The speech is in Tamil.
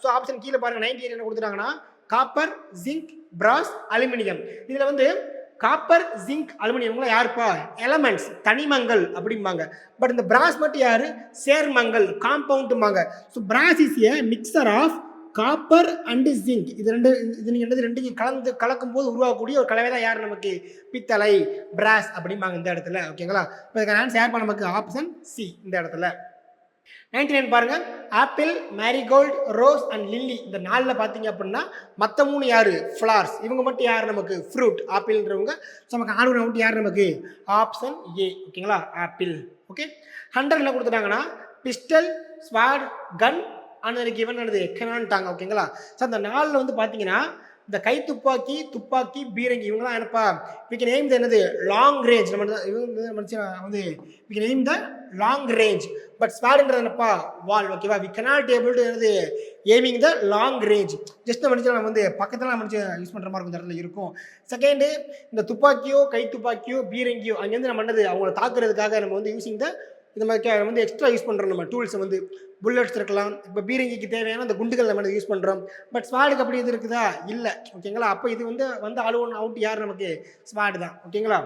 ஸோ ஆப்ஷன் கீழே பாருங்க 98 என்ன கொடுத்துட்டாங்கன்னா காப்பர் ஜிங்க் பிராஸ் அலுமினியம். இதில் வந்து காப்பர் ஜிங்க் அலுமினியம்லாம் யாருப்பா எலமெண்ட்ஸ் தனிமங்கள் அப்படிம்பாங்க. பட் இந்த பிராஸ் மட்டும் யாரு சேர்மங்கள் காம்பவுண்டும்பாங்க. So brass is a mixture of copper and zinc. இது ரெண்டையும் கலக்கும் போது உருவாகக்கூடிய ஒரு கலவை தான் யார் நமக்கு பித்தளை பிராஸ் அப்படிம்பாங்க இந்த இடத்துல. ஓகேங்களா? இப்போ இதுக்கான ஆன்சர் யார் நமக்கு ஆப்ஷன் சி இந்த இடத்துல. 99 பாருங்க apple marigold rose and lily. இந்த 4ல் பார்த்தீங்க அப்படின்னா மற்ற 3 யாரு ஃப்ளார்ஸ், இவங்க மட்டும் யார் நமக்கு ஃப்ரூட் ஆப்பிள்ன்றவங்க. ஸோ நமக்கு ஆர்வம் மட்டும் யார் நமக்கு ஆப்ஷன் ஏ. ஓகேங்களா? ஆப்பிள். ஓகே 100 என்ன கொடுத்துட்டாங்கன்னா pistol shotgun and given ஆனது கெனான்ட்டாங்க. ஓகேங்களா? ஸோ அந்த 4ல் வந்து பார்த்தீங்கன்னா இந்த கை துப்பாக்கி துப்பாக்கி பீரங்கி இவங்கலாம் என்னப்பா we can aim the என்னது லாங் ரேஞ்ச். நம்ம வந்து we can aim the long range. But ஸ்வாட்ன்றது என்னப்பா வால். ஓகேவா? we cannot able to என்னது aiming the long range. Just நம்ம வந்து பக்கத்தில் நம்ம யூஸ் பண்ணுற மாதிரி இந்த இடத்துல இருக்கும். செகண்டு இந்த துப்பாக்கியோ கை துப்பாக்கியோ பீரங்கியோ அங்கேருந்து நம்ம என்னது அவங்கள தாக்குறதுக்காக நம்ம வந்து யூஸிங் த இந்த மாதிரி வந்து எக்ஸ்ட்ரா யூஸ் பண்ணுறோம். நம்ம டூல்ஸை வந்து புல்லட்ஸ் இருக்கலாம். இப்போ பீரங்கிக்கு தேவையான அந்த குண்டுகள் நம்ம யூஸ் பண்ணுறோம். பட் ஸ்வாடுக்கு அப்படி இது இருக்குதா இல்லை. ஓகேங்களா? அப்போ இது வந்து ஆல் ஒன் அவுட் யார் நமக்கு ஸ்வாடு தான். ஓகேங்களா?